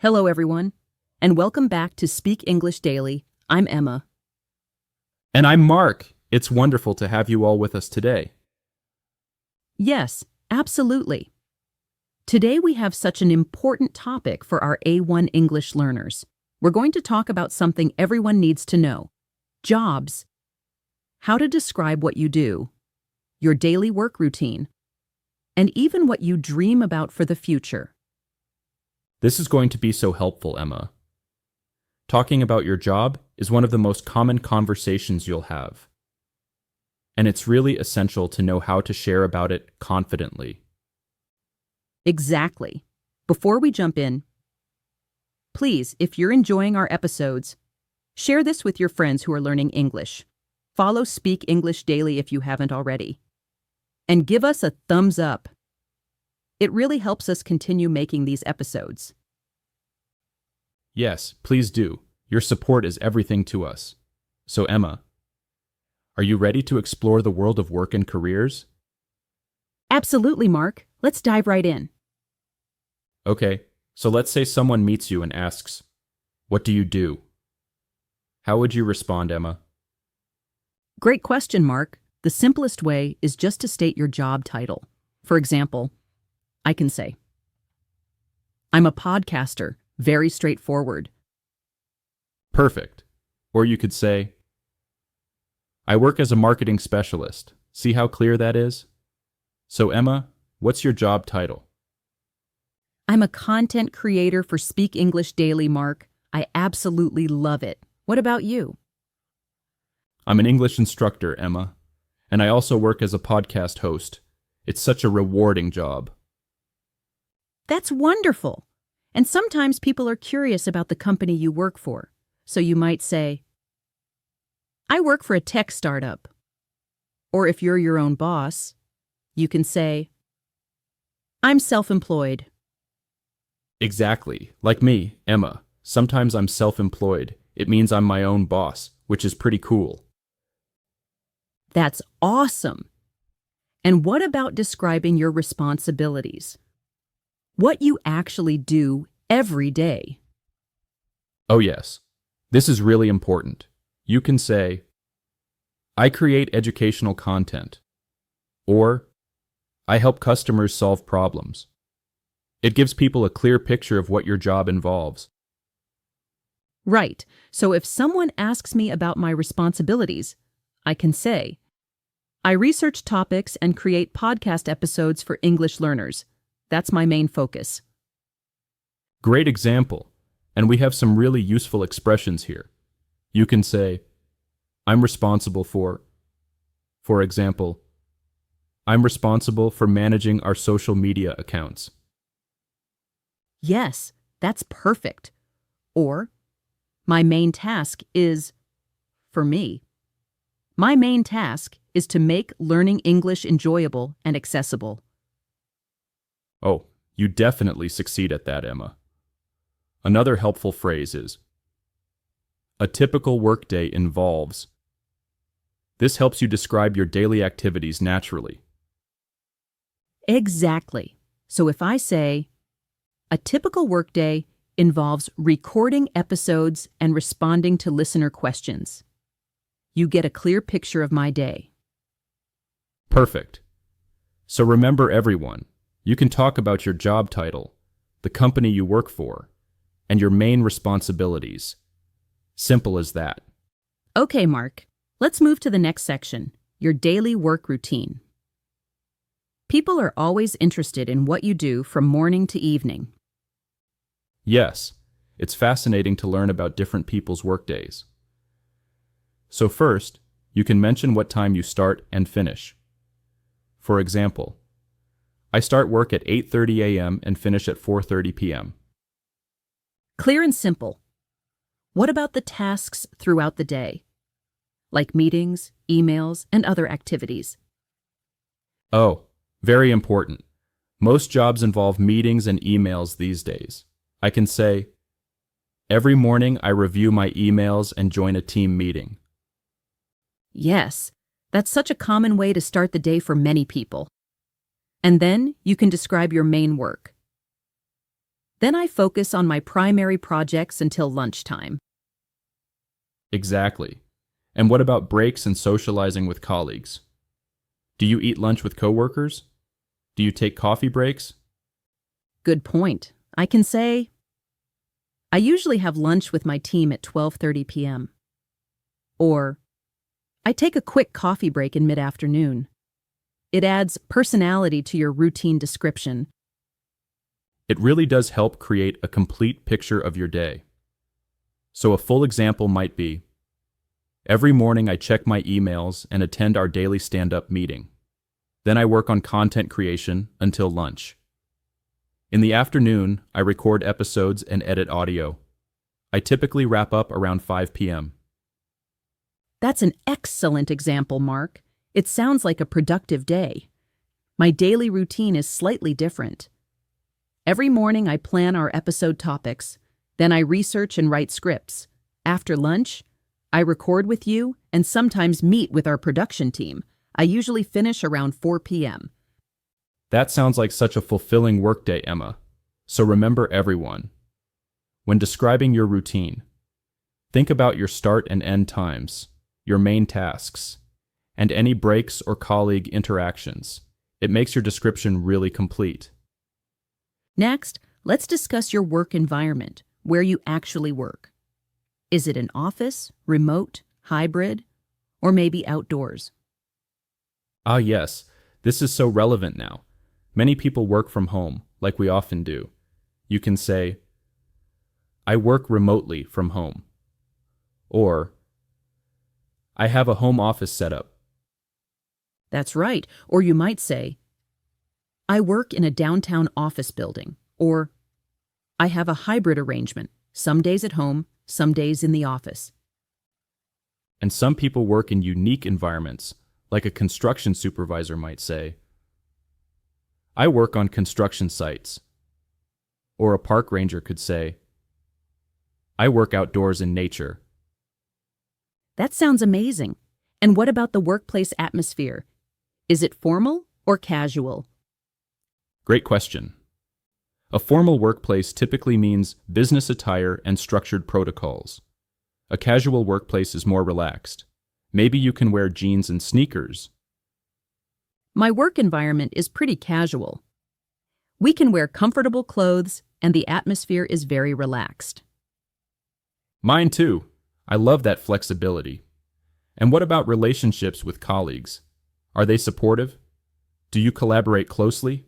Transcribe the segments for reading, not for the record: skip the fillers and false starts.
Hello, everyone, and welcome back to Speak English Daily. I'm Emma. And I'm Mark. It's wonderful to have you all with us today. Yes, absolutely. Today we have such an important topic for our A1 English learners. We're going to talk about something everyone needs to know: jobs. How to describe what you do, your daily work routine, and even what you dream about for the future. This is going to be so helpful, Emma. Talking about your job is one of the most common conversations you'll have. And it's really essential to know how to share about it confidently. Exactly. Before we jump in, please, if you're enjoying our episodes, share this with your friends who are learning English. Follow Speak English Daily if you haven't already. And give us a thumbs up. It really helps us continue making these episodes. Yes, please do. Your support is everything to us. So, Emma, are you ready to explore the world of work and careers? Absolutely, Mark. Let's dive right in. Okay, so let's say someone meets you and asks, "What do you do?" How would you respond, Emma? Great question, Mark. The simplest way is just to state your job title. For example, I can say, I'm a podcaster, very straightforward. Perfect. Or you could say, I work as a marketing specialist. See how clear that is? So, Emma, what's your job title? I'm a content creator for Speak English Daily, Mark. I absolutely love it. What about you? I'm an English instructor, Emma, and I also work as a podcast host. It's such a rewarding job. That's wonderful. And sometimes people are curious about the company you work for. So you might say, I work for a tech startup. Or if you're your own boss, you can say, I'm self-employed. Exactly. Like me, Emma. Sometimes I'm self-employed. It means I'm my own boss, which is pretty cool. That's awesome. And what about describing your responsibilities? What you actually do every day? Oh yes, this is really important. You can say, I create educational content, or I help customers solve problems. It gives people a clear picture of what your job involves. Right. So if someone asks me about my responsibilities, I can say, I research topics and create podcast episodes for English learners. That's my main focus. Great example. And we have some really useful expressions here. You can say, I'm responsible for example, I'm responsible for managing our social media accounts. Yes, that's perfect. Or, my main task is, for me, my main task is to make learning English enjoyable and accessible. Oh, you definitely succeed at that, Emma. Another helpful phrase is, a typical workday involves. This helps you describe your daily activities naturally. Exactly. So if I say, a typical workday involves recording episodes and responding to listener questions, you get a clear picture of my day. Perfect. So remember, everyone, you can talk about your job title, the company you work for, and your main responsibilities. Simple as that. Okay, Mark, let's move to the next section, your daily work routine. People are always interested in what you do from morning to evening. Yes, it's fascinating to learn about different people's workdays. So first, you can mention what time you start and finish. For example, I start work at 8:30 a.m. and finish at 4:30 p.m. Clear and simple. What about the tasks throughout the day, like meetings, emails, and other activities? Oh, very important. Most jobs involve meetings and emails these days. I can say, every morning I review my emails and join a team meeting. Yes, that's such a common way to start the day for many people. And then you can describe your main work. Then I focus on my primary projects until lunchtime. Exactly. And what about breaks and socializing with colleagues? Do you eat lunch with coworkers? Do you take coffee breaks? Good point. I can say, I usually have lunch with my team at 12:30 p.m. Or, I take a quick coffee break in mid-afternoon. It adds personality to your routine description. It really does help create a complete picture of your day. So a full example might be, every morning I check my emails and attend our daily stand-up meeting. Then I work on content creation until lunch. In the afternoon, I record episodes and edit audio. I typically wrap up around 5 p.m. That's an excellent example, Mark. It sounds like a productive day. My daily routine is slightly different. Every morning I plan our episode topics, then I research and write scripts. After lunch, I record with you and sometimes meet with our production team. I usually finish around 4 p.m. That sounds like such a fulfilling workday, Emma. So remember everyone. When describing your routine, think about your start and end times, your main tasks, and any breaks or colleague interactions. It makes your description really complete. Next, let's discuss your work environment, where you actually work. Is it an office, remote, hybrid, or maybe outdoors? Ah, yes, this is so relevant now. Many people work from home, like we often do. You can say, I work remotely from home. Or, I have a home office setup. That's right. Or you might say, I work in a downtown office building. Or, I have a hybrid arrangement, some days at home, some days in the office. And some people work in unique environments, like a construction supervisor might say, I work on construction sites. Or a park ranger could say, I work outdoors in nature. That sounds amazing. And what about the workplace atmosphere? Is it formal or casual? Great question. A formal workplace typically means business attire and structured protocols. A casual workplace is more relaxed. Maybe you can wear jeans and sneakers. My work environment is pretty casual. We can wear comfortable clothes, and the atmosphere is very relaxed. Mine too. I love that flexibility. And what about relationships with colleagues? Are they supportive? Do you collaborate closely?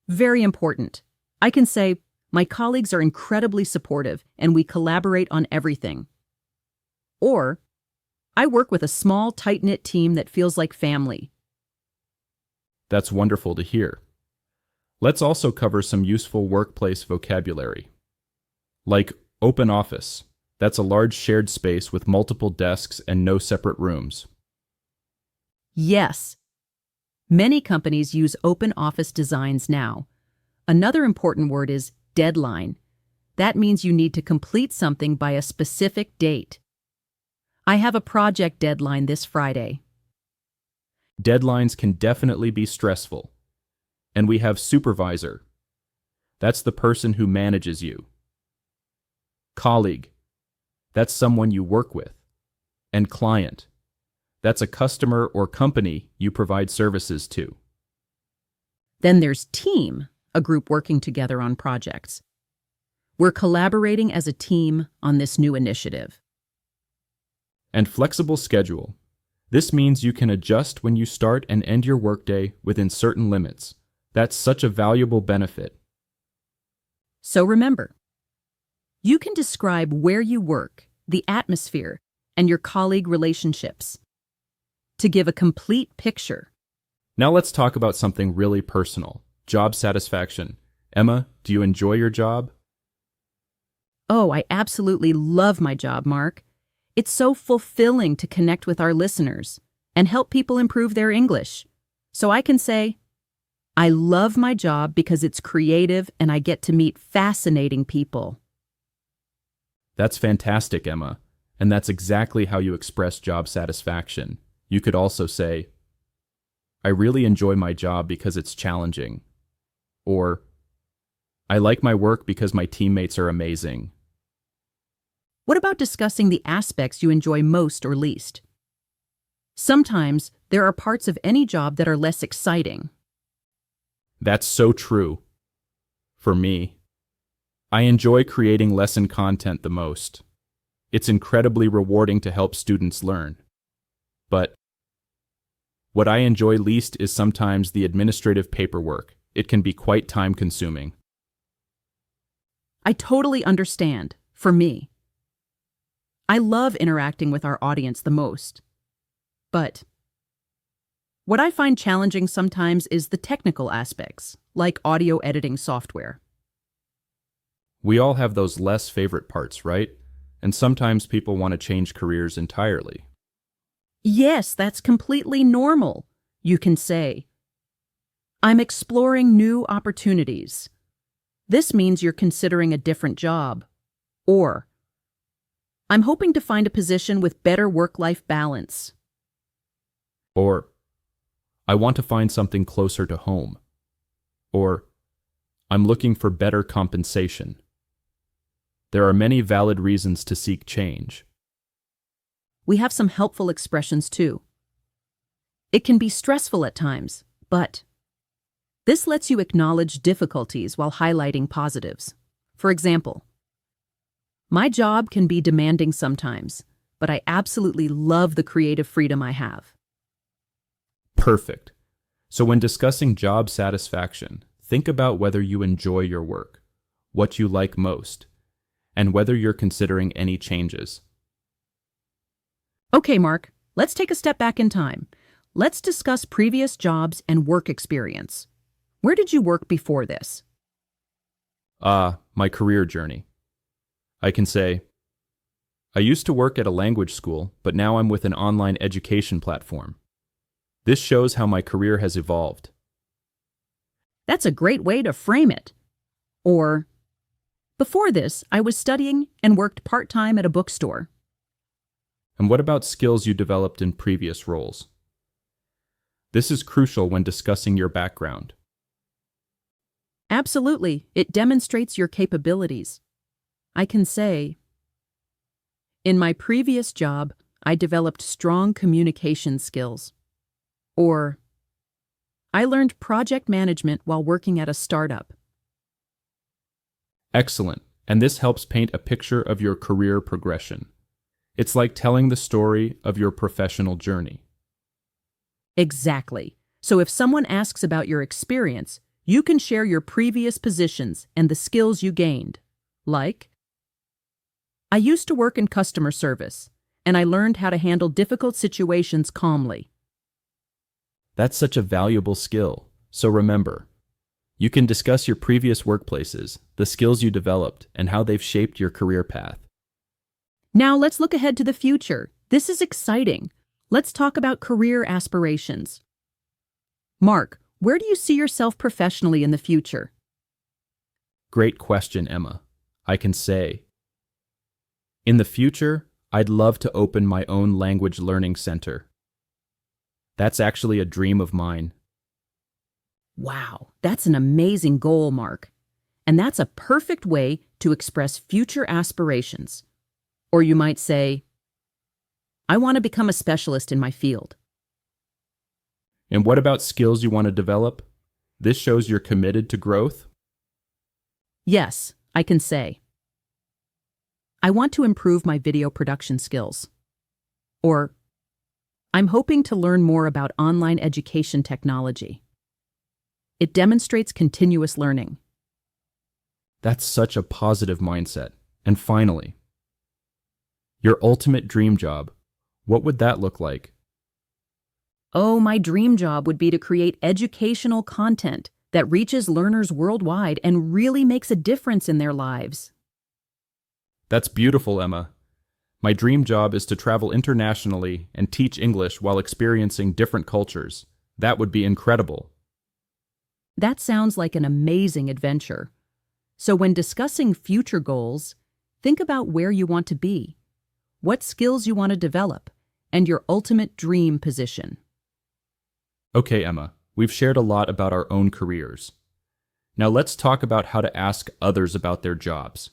Very important. I can say, my colleagues are incredibly supportive, and we collaborate on everything. Or, I work with a small, tight-knit team that feels like family. That's wonderful to hear. Let's also cover some useful workplace vocabulary. Like open office. That's a large shared space with multiple desks and no separate rooms. Yes. Many companies use open office designs now. Another important word is deadline. That means you need to complete something by a specific date. I have a project deadline this Friday. Deadlines can definitely be stressful. And we have supervisor. That's the person who manages you. Colleague. That's someone you work with. And client. That's a customer or company you provide services to. Then there's team, a group working together on projects. We're collaborating as a team on this new initiative. And flexible schedule. This means you can adjust when you start and end your workday within certain limits. That's such a valuable benefit. So remember, you can describe where you work, the atmosphere, and your colleague relationships to give a complete picture. Now let's talk about something really personal, job satisfaction. Emma, do you enjoy your job? Oh, I absolutely love my job, Mark. It's so fulfilling to connect with our listeners and help people improve their English. So I can say, I love my job because it's creative and I get to meet fascinating people. That's fantastic, Emma. And that's exactly how you express job satisfaction. You could also say, I really enjoy my job because it's challenging. Or, I like my work because my teammates are amazing. What about discussing the aspects you enjoy most or least? Sometimes there are parts of any job that are less exciting. That's so true. For me, I enjoy creating lesson content the most. It's incredibly rewarding to help students learn. But what I enjoy least is sometimes the administrative paperwork. It can be quite time-consuming. I totally understand. For me, I love interacting with our audience the most. But what I find challenging sometimes is the technical aspects, like audio editing software. We all have those less favorite parts, right? And sometimes people want to change careers entirely. Yes, that's completely normal. You can say, I'm exploring new opportunities. This means you're considering a different job. Or, I'm hoping to find a position with better work-life balance. Or, I want to find something closer to home. Or, I'm looking for better compensation. There are many valid reasons to seek change. We have some helpful expressions too. It can be stressful at times, but this lets you acknowledge difficulties while highlighting positives. For example, my job can be demanding sometimes, but I absolutely love the creative freedom I have. Perfect. So when discussing job satisfaction, think about whether you enjoy your work, what you like most, and whether you're considering any changes. Okay, Mark, let's take a step back in time. Let's discuss previous jobs and work experience. Where did you work before this? My career journey. I can say, I used to work at a language school, but now I'm with an online education platform. This shows how my career has evolved. That's a great way to frame it. Or, before this, I was studying and worked part-time at a bookstore. And what about skills you developed in previous roles? This is crucial when discussing your background. Absolutely, it demonstrates your capabilities. I can say, in my previous job, I developed strong communication skills. Or, I learned project management while working at a startup. Excellent, and this helps paint a picture of your career progression. It's like telling the story of your professional journey. Exactly. So if someone asks about your experience, you can share your previous positions and the skills you gained. Like, I used to work in customer service, and I learned how to handle difficult situations calmly. That's such a valuable skill. So remember, you can discuss your previous workplaces, the skills you developed, and how they've shaped your career path. Now let's look ahead to the future. This is exciting. Let's talk about career aspirations. Mark, where do you see yourself professionally in the future? Great question, Emma. I can say, in the future, I'd love to open my own language learning center. That's actually a dream of mine. Wow, that's an amazing goal, Mark. And that's a perfect way to express future aspirations. Or you might say, I want to become a specialist in my field. And what about skills you want to develop? This shows you're committed to growth. Yes, I can say, I want to improve my video production skills. Or, I'm hoping to learn more about online education technology. It demonstrates continuous learning. That's such a positive mindset. And finally, your ultimate dream job. What would that look like? Oh, my dream job would be to create educational content that reaches learners worldwide and really makes a difference in their lives. That's beautiful, Emma. My dream job is to travel internationally and teach English while experiencing different cultures. That would be incredible. That sounds like an amazing adventure. So when discussing future goals, think about where you want to be, what skills you want to develop, and your ultimate dream position. Okay, Emma, we've shared a lot about our own careers. Now let's talk about how to ask others about their jobs.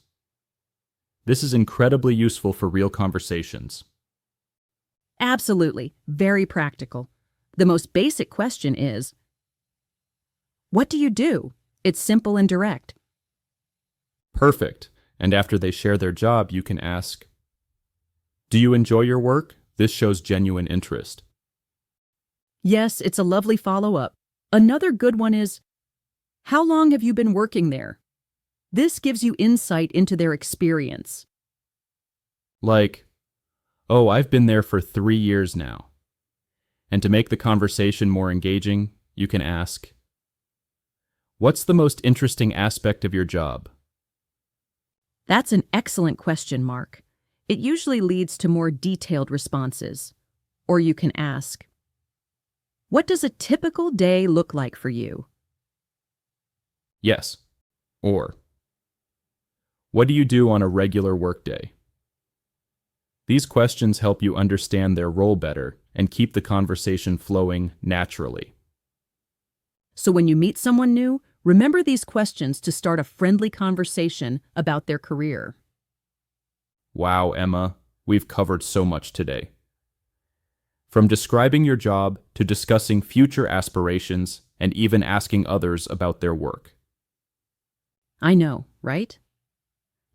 This is incredibly useful for real conversations. Absolutely. Very practical. The most basic question is, what do you do? It's simple and direct. Perfect. And after they share their job, you can ask, do you enjoy your work? This shows genuine interest. Yes, it's a lovely follow-up. Another good one is, how long have you been working there? This gives you insight into their experience. Like, oh, I've been there for 3 years now. And to make the conversation more engaging, you can ask, what's the most interesting aspect of your job? That's an excellent question, Mark. It usually leads to more detailed responses. Or you can ask, what does a typical day look like for you? Yes. Or, what do you do on a regular workday? These questions help you understand their role better and keep the conversation flowing naturally. So when you meet someone new, remember these questions to start a friendly conversation about their career. Wow, Emma, we've covered so much today. From describing your job to discussing future aspirations and even asking others about their work. I know, right?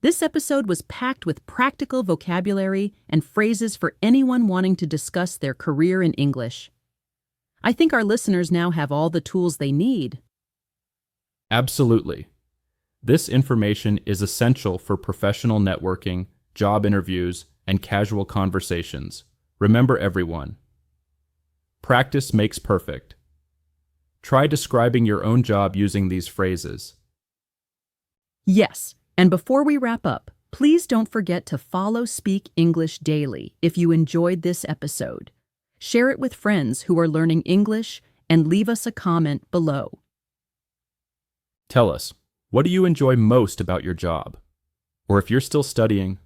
This episode was packed with practical vocabulary and phrases for anyone wanting to discuss their career in English. I think our listeners now have all the tools they need. Absolutely. This information is essential for professional networking, job interviews, and casual conversations. Remember, everyone, practice makes perfect. Try describing your own job using these phrases. Yes, and before we wrap up, please don't forget to follow Speak English Daily if you enjoyed this episode. Share it with friends who are learning English and leave us a comment below. Tell us, what do you enjoy most about your job? Or if you're still studying,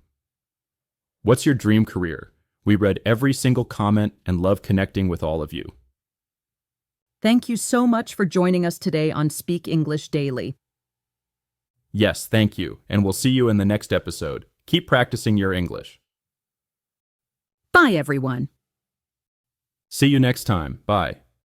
what's your dream career? We read every single comment and love connecting with all of you. Thank you so much for joining us today on Speak English Daily. Yes, thank you, and we'll see you in the next episode. Keep practicing your English. Bye, everyone. See you next time. Bye.